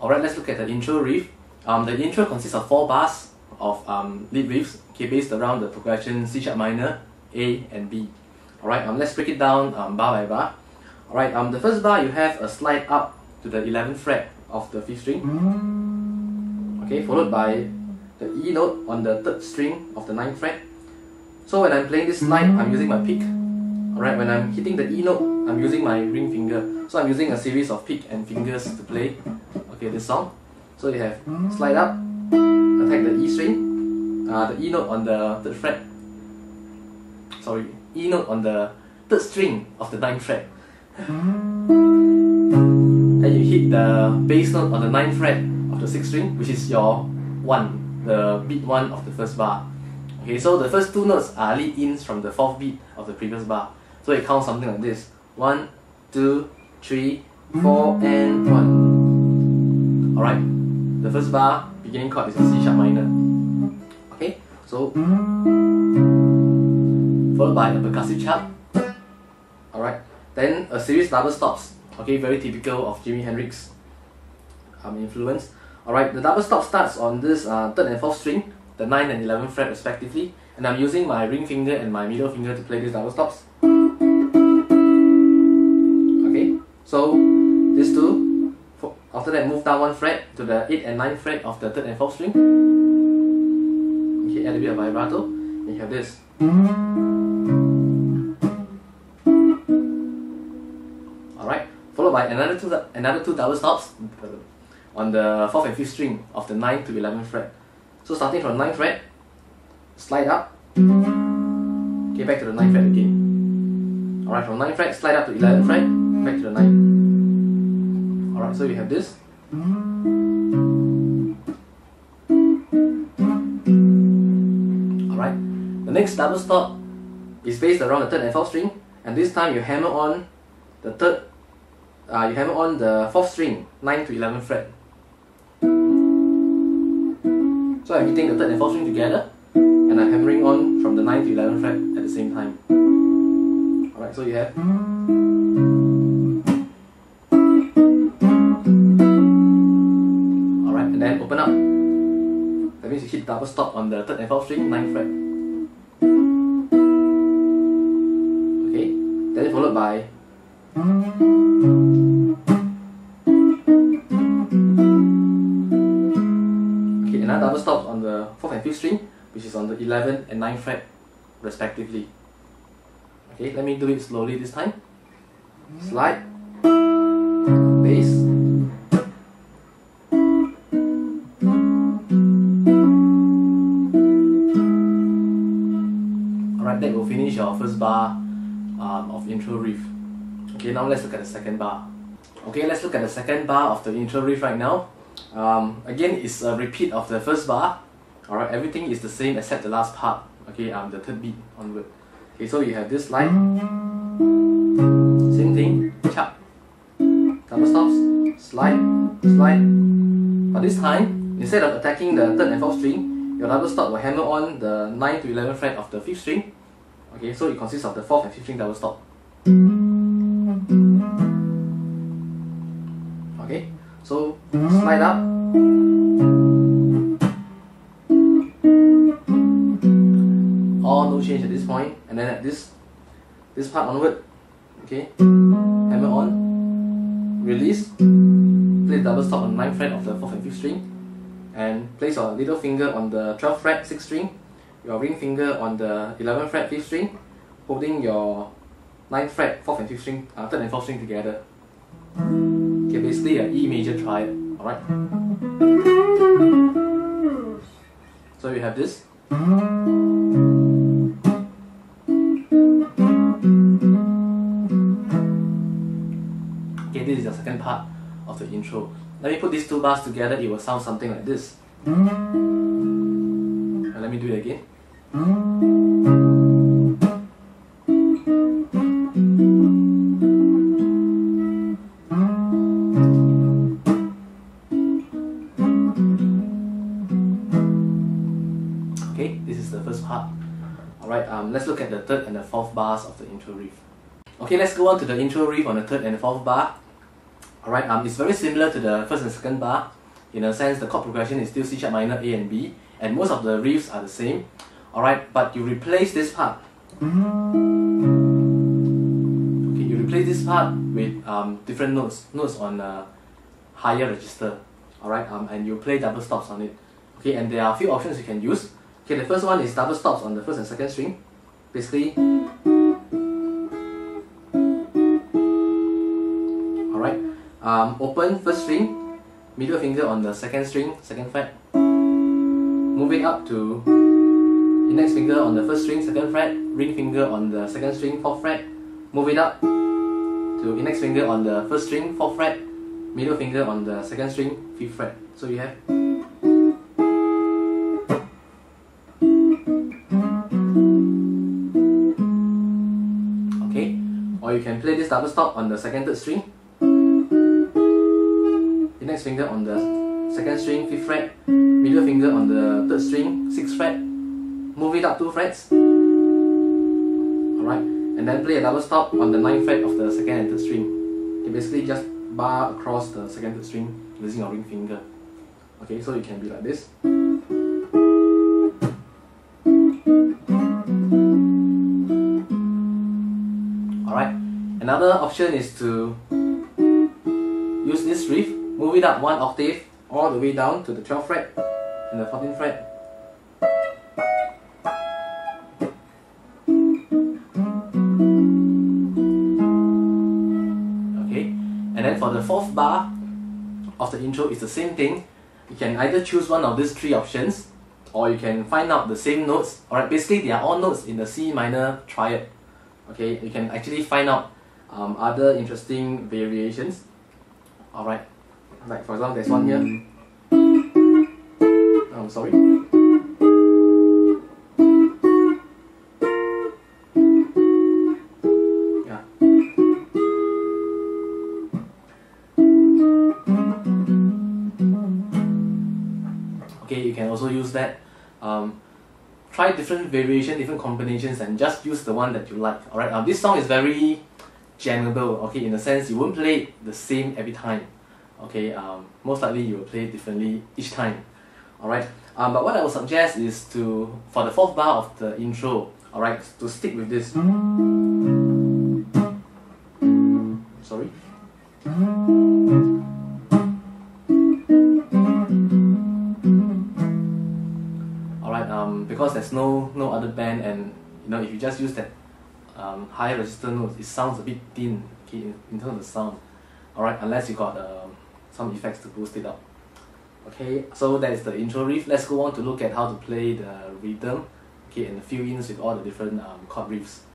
Alright, let's look at the intro riff. The intro consists of 4 bars of lead riffs, okay, based around the progression C sharp minor, A and B. Alright, let's break it down bar by bar. Alright, the first bar you have a slide up to the 11th fret of the 5th string, okay, followed by the E note on the 3rd string of the 9th fret. So when I'm playing this slide, I'm using my pick. Alright, when I'm hitting the E note, I'm using my ring finger. So I'm using a series of pick and fingers to play, okay, this song. So you have slide up, attack the E string, the E note on the 3rd fret. Sorry, E note on the 3rd string of the 9th fret. And you hit the bass note on the 9th fret of the 6th string, which is your 1, the beat 1 of the first bar. Okay, so the first 2 notes are lead-ins from the 4th beat of the previous bar. So it counts something like this: 1, 2, 3, 4, and 1. Alright, the first bar beginning chord is a C sharp minor. Okay, so followed by a percussive chop. Alright, then a series double stops. Okay, very typical of Jimi Hendrix influence. Alright, the double stop starts on this 3rd and 4th string, the 9th and 11th fret respectively, and I'm using my ring finger and my middle finger to play these double stops. Okay, so these two, after that move down 1 fret to the 8th and 9th fret of the 3rd and 4th string. Okay, add a bit of vibrato, and you have this. Alright, followed by another two double stops on the 4th and 5th string of the 9th to 11th fret. So starting from 9th fret, slide up, okay, back to the 9th fret again. Alright, from 9th fret, slide up to 11th fret, back to the 9th. Alright, so you have this. Alright, the next double stop is based around the 3rd and 4th string, and this time you hammer on the 4th string, 9th to 11th fret. So I'm hitting the 3rd and 4th string together, and I'm hammering on from the 9th to 11th fret at the same time. Alright, so you have. Alright, and then open up. That means you hit double stop on the 3rd and 4th string, 9th fret. Okay, then followed by. Another double stops on the 4th and 5th string, which is on the 11th and 9th fret respectively. Okay, let me do it slowly this time. Slide, bass, alright, that will finish your first bar of intro riff. Okay, now let's look at the second bar. Okay, let's look at the second bar of the intro riff right now. Again, it's a repeat of the first bar. Alright, everything is the same except the last part. Okay, the 3rd beat onward. Okay, so you have this slide. Same thing, chop. Double stops, slide, slide. But this time, instead of attacking the 3rd and 4th string, your double stop will hammer on the 9th to 11th fret of the 5th string. Okay, so it consists of the 4th and 5th string double stop. Okay, so slide up, all no change at this point, and then at this part onward, okay, hammer on, release, play double stop on the 9th fret of the 4th and 5th string, and place your little finger on the 12th fret 6th string, your ring finger on the 11th fret 5th string, holding your 9th fret 4th and 5th string, 3rd and 4th string together. Okay, basically an E major triad. Alright. So you have this. Okay, this is the second part of the intro. Let me put these 2 bars together, it will sound something like this. And let me do it again. Okay, this is the first part. Alright, let's look at the 3rd and the 4th bars of the intro riff. Okay, let's go on to the intro riff on the 3rd and 4th bar. Alright, it's very similar to the first and second bar. In a sense, the chord progression is still C sharp minor, A and B, and most of the riffs are the same. Alright, but you replace this part. Okay, you replace this part with different notes on a higher register. Alright, and you play double stops on it. Okay, and there are a few options you can use. Okay, the first one is double stops on the first and second string. Basically, alright, open first string, middle finger on the second string, second fret. Move it up to index finger on the first string, second fret, ring finger on the second string, fourth fret. Move it up to index finger on the first string, fourth fret, middle finger on the second string, fifth fret. So you have okay, or you can play this double stop on the second, third string. Index finger on the second string, fifth fret, middle finger on the third string, sixth fret. Move it up 2 frets. Alright, and then play a double stop on the 9th fret of the second and third string. You basically just bar across the second, third string using your ring finger. Okay, so it can be like this. Alright, another option is to use this riff, move it up 1 octave all the way down to the 12th fret and the 14th fret. Okay, and then for the 4th bar of the intro, it's the same thing. You can either choose one of these 3 options, or you can find out the same notes. Alright, basically they are all notes in the C minor triad. Okay, you can actually find out other interesting variations. Alright, like for example, there's one here. Sorry. Yeah. Okay, you can also use that. Try different variation, different combinations, and just use the one that you like. Alright, this song is very jammable. Okay, in a sense, you won't play it the same every time. Okay, most likely you will play it differently each time. Alright, but what I would suggest is to, for the 4th bar of the intro, alright, to stick with this. Sorry. Alright, because there's no other band, and you know, if you just use that high register notes, it sounds a bit thin, okay, in terms of the sound. Alright, unless you got some effects to boost it up. Okay, so that's the intro riff. Let's go on to look at how to play the rhythm, okay, and fill ins with all the different chord riffs.